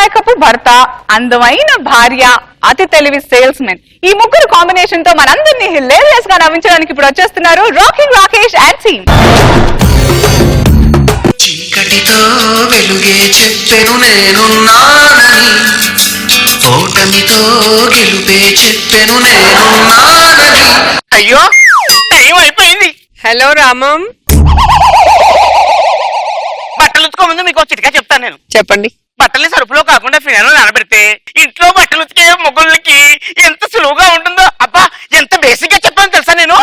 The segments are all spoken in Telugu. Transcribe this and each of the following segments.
అమాయకపు భర్త, అందమైన భార్య, అతి తెలివి సేల్స్ మెన్, ఈ ముగ్గురు కాంబినేషన్ తో మనందరినీ హిలేరియస్ గా నవ్వించడానికి ఇప్పుడు వచ్చేస్తున్నారు రాకింగ్ రాకేష్ అండ్ టీమ్. చీకటితో వెలుగే చెప్పెను నేనున్నానని, ఓటమితో గెలుపే చెప్పెను నేనున్నానని. అయ్యో టైం అయిపోయింది. హలో రామం, బట్టలు ఉతుకో ముందు మీకు చిటికా చెప్తాను నేను. చెప్పండి. బట్టల్ని సరుపులో కాకుండా ఫినాయిల్ నానబెడితే ఇంట్లో బట్టలు ఉతికే మొగుళ్ళకి ఎంత సులువుగా ఉంటుందో. అబ్బా ఎంత బేసిక్ గా చెప్పాను తెలుసా నేను.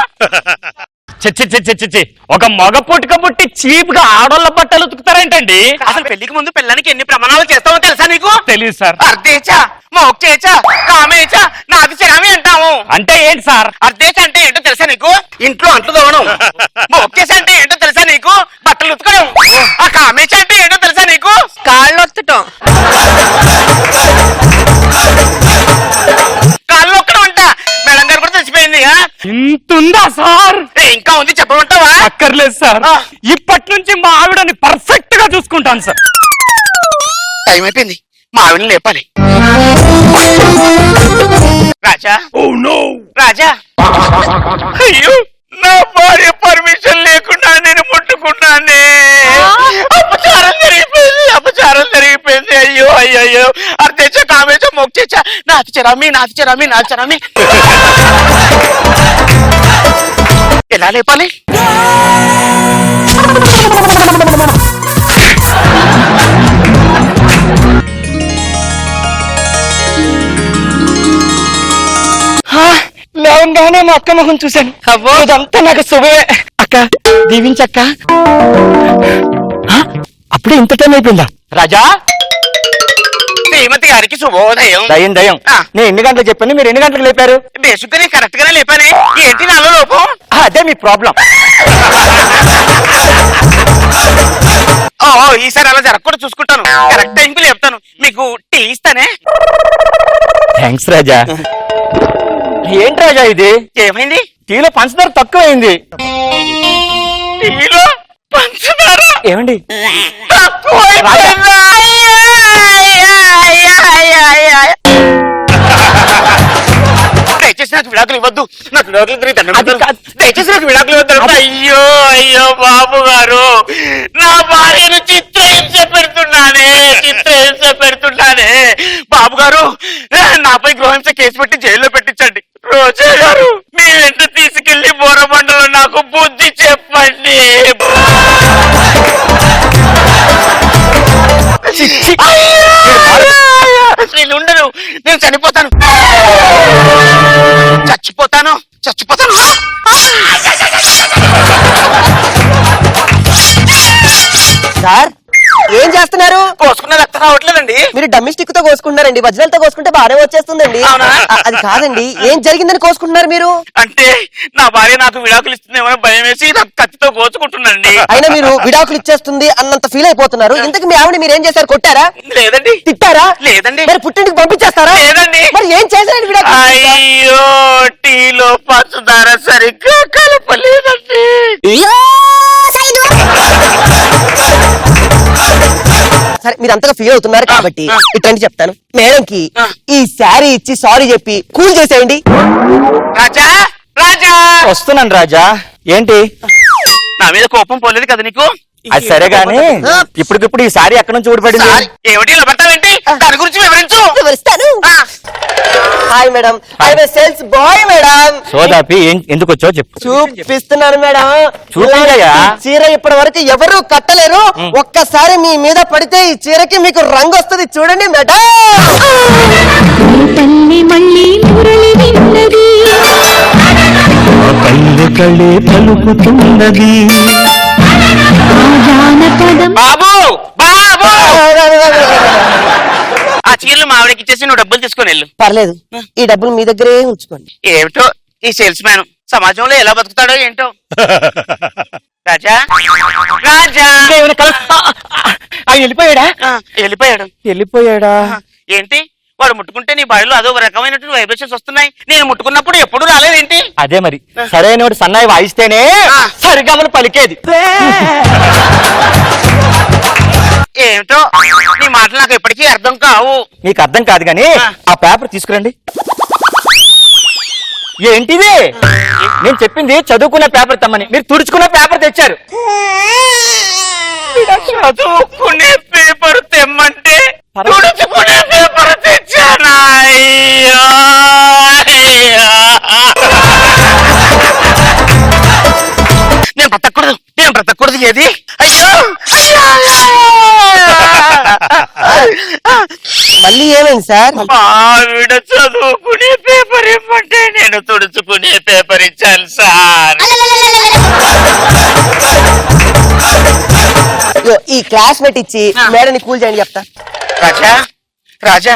చి ఒక మగ పుట్టుక పుట్టి చీప్ గా ఆడోళ్ళ బట్టలు ఉతుకుతారేంటండి? అసలు పెళ్లికి ముందు పిల్లానికి ఎన్ని ప్రమాణాలు చేస్తామో తెలుసా నీకు? తెలియదు సార్. అర్ధేచా, మోక్షేచా, కామేచా, నాది చిరామి అంటాము. అంటే ఏంటి సార్? అర్ధేచ అంటే ఏంటో తెలుసా నీకు? ఇంట్లో అంట్లు తోవడం. మోక్షేచ అంటే ఏంటో తెలుసా నీకు? బట్టలు ఉతకడం. ఆ కామేచ అంటే ఏంటో తెలుసా నీకు? కాళ్ళు ఒత్తటం. కాళ్ళు ఒక్కడం అంట. మేడం గారు కూడా తెలిసిపోయింది. ఇంతుందా సార్? ఇంకా ఉంది చెప్పమంటావా? అక్కర్లేదు సార్. ఇప్పటి నుంచి మా ఆవిడని పర్ఫెక్ట్ గా చూసుకుంటాను సార్. టైం అయిపోయింది, మా ఆవిడని లేపాలి. రాజా, రాజా, అయ్యో నా భార్య పర్మిషన్ లేకుండా నేను ముట్టుకున్నానే. అపచారం జరిగిపోయింది, అపచారం జరిగిపోయింది. అయ్యో అయ్యో అయ్యో. అర్ధేచ, కామేచ, మోక్షేచ, నాది చరామి, నాది చరామి, నాది చరామి. ఎలా లేపాలి? లేవగానే మా అక్క మొహం చూశాను. అవ్వో, ఇదంతా నాకు శుభమే. అక్క దీవించక్క. అప్పుడే ఇంత టైం అయిపోయిందా? రాజా, శ్రీమతి గారికి శుభోదయం. దయం దయం. నేను ఎన్ని గంటలకు చెప్పాను, మీరు ఎన్ని గంటలకు లేపారు? బేసిక్ గా కరెక్ట్ గానే లేపానే. ఏంటి నాలో లోపం? అదే మీ ప్రాబ్లం. ఓ ఈసారి అలా జరగకుండా చూసుకుంటాను. కరెక్ట్ టైంకి లేపుతాను. మీకు టీ ఇస్తానే. థ్యాంక్స్ రాజా. ఏంటి రాజా ఇది? ఏమైంది? టీలో పంచదార తక్కువైంది. టీలో పంచదార ఏమండి? తక్కువైపోయిందా? దయచేసి నాకు విడాకులు ఇవ్వద్దు. నాకు విడాకులు తిరిగి దండం పెడతాను. దయచేసి నాకు విడాకులు ఇవ్వద్దు. అయ్యో అయ్యో బాబు గారు, నా భార్యను చిత్రహింస పెడుతున్నానే, చిత్రహింస పెడుతున్నానే. బాబు గారు, నాపై గృహహింస కేసు పెట్టి జైల్లో పెట్టించండి. రోజా గారు, మీ వెంట తీసుకెళ్లి బోరబండలో నాకు బుద్ధి చెప్పండి. నేను ఉండను, నేను చనిపోతాను, చచ్చిపోతాను, చచ్చిపోతాను. సార్ ఏం చేస్తున్నారు? కోసుకున్న రక్తం రావట్లేదండి. మీరు డమ్మి స్టిక్ తో కోసుకుంటున్నారండి. వజ్రాలతో కోసుకుంటే బాగానే వచ్చేస్తుందండి. అవునా? అది కాదండి, ఏం జరిగిందని కోసుకుంటున్నారు మీరు? అంటే నా భార్య నాకు విడాకులు ఇస్తుందేమో భయం వేసి నాకు కత్తితో కోసుకుంటున్నానండి. అయినా మీరు విడాకులు ఇచ్చేస్తుంది అన్నంత ఫీల్ అయిపోతున్నారు. ఇంతకు మీ ఆవిడ మీరు ఏం చేశారు? కొట్టారా? లేదండి. తిట్టారా? లేదండి. మరి పుట్టింటికి పంపించేస్తారా? లేదండి. మరి ఏం చేశారండి విడాకులు? అయ్యో టీలో పంచదార సరిగ్గా కలపలేదండి. సరే మీరు అంతగా ఫీల్ అవుతున్నారు కాబట్టి ఇట్లాంటి చెప్తాను. మేడం కి ఈ శారీ ఇచ్చి సారీ చెప్పి కూల్ చేసేయండి. రాజా, రాజా, వస్తున్నాను రాజా. ఏంటి? నా మీద కోపం పోలేదు కదా నీకు? అది సరే గాని ఇప్పటికిప్పుడు ఈ సారీ ఎక్కడి నుంచి ఊడిపడింది? ఏమిటి ఇలా పడతావేంటి? దాని గురించి వివరించు. వివరిస్తాను. Hi madam, I sales boy madam. సోదాపి ఎందుకు వచ్చావు చెప్పు. చూపిస్తున్నాను మేడం. చూపించయ్యా. ఈ చీర ఇప్పటి వరకు ఎవరు కట్టలేరు. ఒక్కసారి మీ మీద పడితే ఈ చీరకి మీకు రంగు వస్తుంది. చూడండి మేడం. కళ్ళే పలుకుతున్నది. బాబు, బాబు, ఆ చీరలు మా ఆవిడకి ఇచ్చేసి నువ్వు డబ్బులు తీసుకొని వెళ్ళు. పర్లేదు, ఈ డబ్బులు మీ దగ్గరే ఉంచుకోండి. ఏమిటో ఈ సేల్స్ మ్యాన్ సమాజంలో ఎలా బతుకుతాడో ఏంటో. రాజా, రాజా, ఆయన వెళ్ళిపోయాడా? వెళ్ళిపోయాడు. వెళ్ళిపోయాడా? ఏంటి వాడు ముట్టుకుంటే నీ బాడీలో అదో రకమైనటువంటి వైబ్రేషన్స్ వస్తున్నాయి. నేను ముట్టుకున్నప్పుడు ఎప్పుడు రాలేదేంటి? అదే మరి సరైన సన్నాయి వాయిస్తేనే సరిగమలు పలికేది. ఏమిటో నీ మాటలు నాకు ఎప్పటికీ అర్థం కావు. మీకు అర్థం కాదు గాని ఆ పేపర్ తీసుకురండి. ఏంటిది? నేను చెప్పింది చదువుకున్న పేపర్ తమ్మని, మీరు తుడుచుకున్న పేపర్ తెచ్చారు. చదువుకునే పేపర్ తెమ్మంటే తుడుచుకునే పేపర్ తెచ్చానా? అయ్యో నేను బ్రతకూడదు ఏది? అయ్యో మళ్ళీ ఏమైంది సార్? ఆవిడ చదువుకునే పేపర్ ఇవ్వమంటే నేను తుడుచుకునే పేపర్ ఇచ్చాను సార్. ఇగో ఈ క్లాస్మేట్ ఇచ్చి మేడం కూల్ చేయండి చెప్తా. రాజా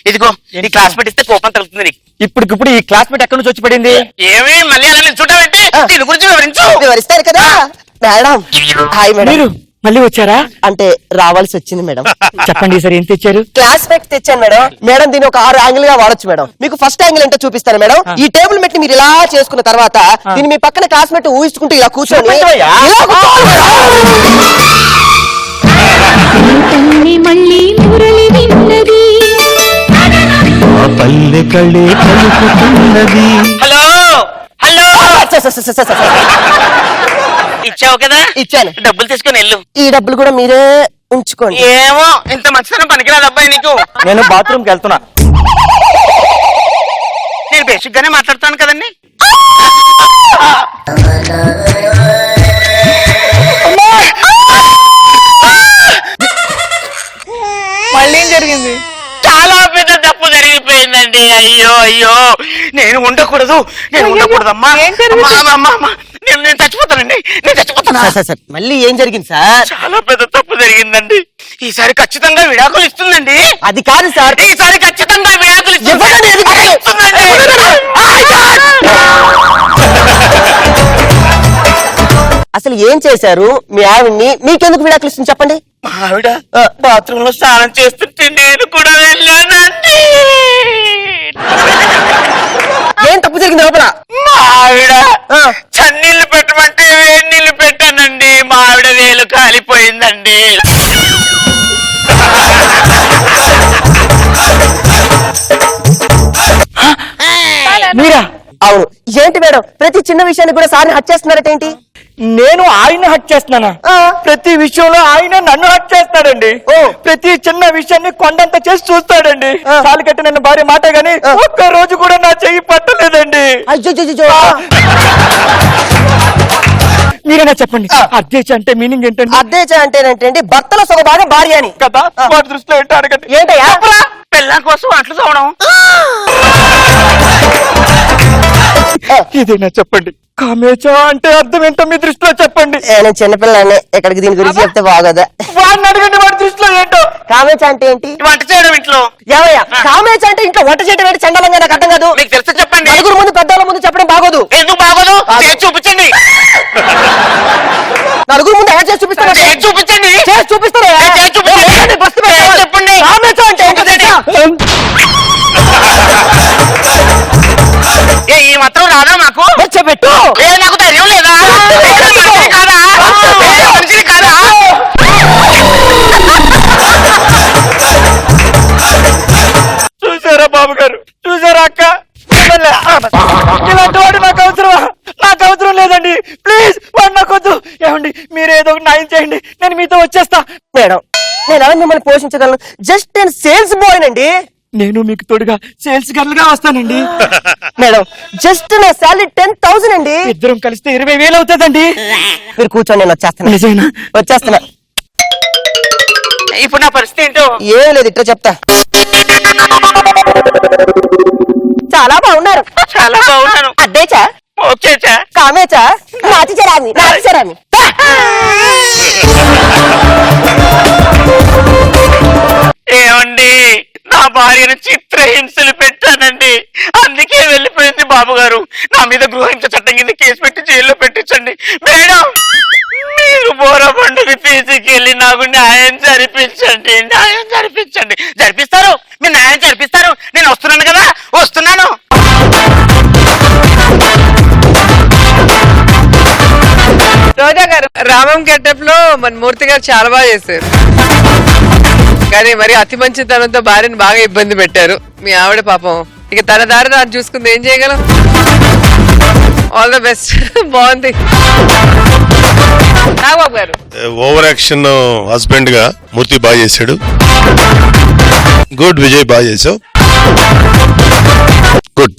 ఇదిగో ఈ క్లాస్మేట్ ఇస్తే కోపం తగ్గుతుంది నీకు. ఇప్పటికిప్పుడు ఈ క్లాస్మేట్ ఎక్కడి నుంచి వచ్చి పడింది? ఏమి మళ్ళీ అలా నిల్చుంటావంటే దీని గురించి వివరించు. వివరిస్తారు కదా మేడం. Hi madam. మీరు మళ్ళీ వచ్చారా? అంటే రావాల్సి వచ్చింది మేడం. చెప్పండి సార్, ఏం తెచ్చారు? క్లాస్మేట్ తెచ్చాను మేడం. మేడం దీన్ని ఒక 6 యాంగిల్ గా వాడొచ్చు మేడం. మీకు ఫస్ట్ యాంగిల్ ఏంటో చూపిస్తాను మేడం. ఈ టేబుల్ మెట్ మీరు ఇలా చేసుకున్న తర్వాత దీన్ని మీ పక్కన క్లాస్మేట్ ఊహించుకుంటూ ఇలా కూర్చొని చెప్పండి. ఇలా కూర్చోవాలి మేడం. తన్ని మళ్ళీ మురళి విన్నది ఆ పల్లె కళ్ళే పలుకుతున్నది. Hello hello sir. ఇచ్చావు కదా? ఇచ్చాను. డబ్బులు తీసుకొని వెళ్ళు. ఈ డబ్బులు కూడా మీరే ఉంచుకోండి. ఏమో ఇంత మంచితనం పనికిరాదు అబ్బాయి నీకు. నేను బాత్రూమ్కి వెళ్తున్నా. నేను బేసిక్ గానే మాట్లాడుతాను కదండి. మళ్ళీ ఏం జరిగింది? చాలా పెద్ద తప్పు జరిగిపోయిందండి. అయ్యో నేను ఉండకూడదమ్మా. ఏం జరిగింది? అమ్మా నేను చచ్చిపోతానండి. సార్ మళ్ళీ ఏం జరిగింది సార్? చాలా పెద్ద తప్పు జరిగిందండి. ఈసారి ఖచ్చితంగా విడాకులు ఇస్తుందండి. అది కాదు సార్. ఈసారి ఖచ్చితంగా విడాకులు ఇవ్వదండి, అది కాదు. ఇస్తుందండి. అసలు ఏం చేశారు మీ ఆవిడ్ని? మీకెందుకు విడాకులు ఇస్తుంది చెప్పండి. మా ఆవిడ బాత్రూమ్ లో స్నానం చేస్తుంటే నేను కూడా వెళ్ళానండి. ఏం తప్పు జరిగింది లోపల? మా ఆవిడ ఆ. చన్నీళ్లు పెట్టమంటే వేడి నీళ్లు పెట్టానండి. మా ఆవిడ వేలు కాలిపోయిందండి. మీరా? అవును. ఏంటి మేడం ప్రతి చిన్న విషయాన్ని కూడా సార్ని హత్య చేస్తున్నారట ఏంటి? నేను ఆయన హట్ చేస్తున్నానా? ఆ. ప్రతి విషయంలో ఆయన నన్ను హట్ చేస్తాడండి. ఓ. ప్రతి చిన్న విషయాన్ని కొండంత చేసి చూస్తాడండి. ఆ. తాళి కట్టి నన్ను భార్య మాట గాని ఆ. ఒక్క రోజు కూడా నా చెయ్యి పట్టలేదండి. అయ్యో మీరైనా చెప్పండి, ఆ. అధ్యక్ష అంటే మీనింగ్ ఏంటండి? అద్దేచ అంటేనంటే భర్తలో సగ భాగం భార్య అని కదా ఆ. వాడి దృష్టిలో ఏంటో అడగండి. ఏంటయ్యా? పెళ్ళాం కోసం అట్లు చూడడం. ఇదేనా చెప్పండి. కామేచా అంటే అర్థం ఏంటో మీ దృష్టిలో చెప్పండి. నేను చిన్నపిల్లాన్ని ఎక్కడికి దీని గురించి చెప్తే బాగోదా? వాడిని అడగండి, వాడి దృష్టిలో ఏంటో. కామేచ అంటే ఏంటి? వంట చేయడం ఇంట్లో. ఏమయ్యా కామేచ అంటే ఇంట్లో వంట చేయడం ఏంటి? చండాలంగా నాకు అర్థం కాదు. మీకు తెలిస్తే చెప్పండి. నలుగురు ముందు పెద్దవాళ్ళ ముందు చెప్పడం బాగోదు. ఎందుకు బాగోదు? చేసి చూపించండి. నలుగురు ముందు యాడ్ చేసి చూపిస్తాను. చేసి చూపించండి. చేసి చూపిస్తాను. చేసి చూపించండి. చేసి చెప్పండి. కామేచ అంటే ఏంటో తెలుసా? ఈ మాత్రం రాదా మాకు? పెట్టు. నాకు ధైర్యం లేదా? మనిషిని కాదా? మనిషిని కాదా? చూసారా బాబు గారు, చూసారా అక్క? ఇలాంటి వాడు నాకు అవసరమా? నాకు అవసరం లేదండి. ప్లీజ్ వాడు నాకు వద్దు. ఏమండి మీరేదో ఒక న్యాయం చేయండి, నేను మీతో వచ్చేస్తా. మేడం నేను ఎలా మిమ్మల్ని పోషించగలను? జస్ట్ నేను సేల్స్ బాయ్ నండి. నేను మీకు తోడుగా సేల్స్ గర్ల్ గా వస్తానండి. మేడం జస్ట్ నా శాలరీ 10,000 అండి. ఇద్దరం కలిస్తే 20,000 అవుతుందండి. మీరు కూర్చొని నేను వచ్చేస్తాను. నిజమేనా? వచ్చేస్తున్నా. ఇప్పుడు నా పరిస్థితి ఏంటో? ఏం లేదు ఇట్లా చెప్తా. చాలా బాగున్నారు. చాలా బాగున్నాను. అడ్డేచా ఓకేచా? కామేచా నాచిచరామి నాచిచరామి. ఏమండి నా భార్యను చిత్రహింసలు పెట్టానండి. అందుకే వెళ్ళిపోయింది బాబు గారు. నా మీద గృహహింస చట్టం కింద కేసు పెట్టి జైల్లో పెట్టించండి. మేడం మీరు బోరబండని తీసుకెళ్ళి నాకు న్యాయం జరిపించండి. న్యాయం జరిపించండి. జరిపిస్తారు, మీరు న్యాయం జరిపిస్తారు. నేను వస్తున్నాను కదా, వస్తున్నాను. రోజా గారు రామం గెటప్ లో మన మూర్తి గారు చాలా బాగా చేశారు. కానీ మరి అతి మంచితనంతో భార్యను బాగా ఇబ్బంది పెట్టారు మీ ఆవిడ పాపం. ఇక తన దారి తాను చూసుకుంది, ఏం చేయగలం. All the best. బాగుంది. నాగబాబు గారు ఓవర్ యాక్షన్ హస్బెండ్ గా మూర్తి బాగా చేశాడు. గుడ్ విజయ్, బాగా చేసావు.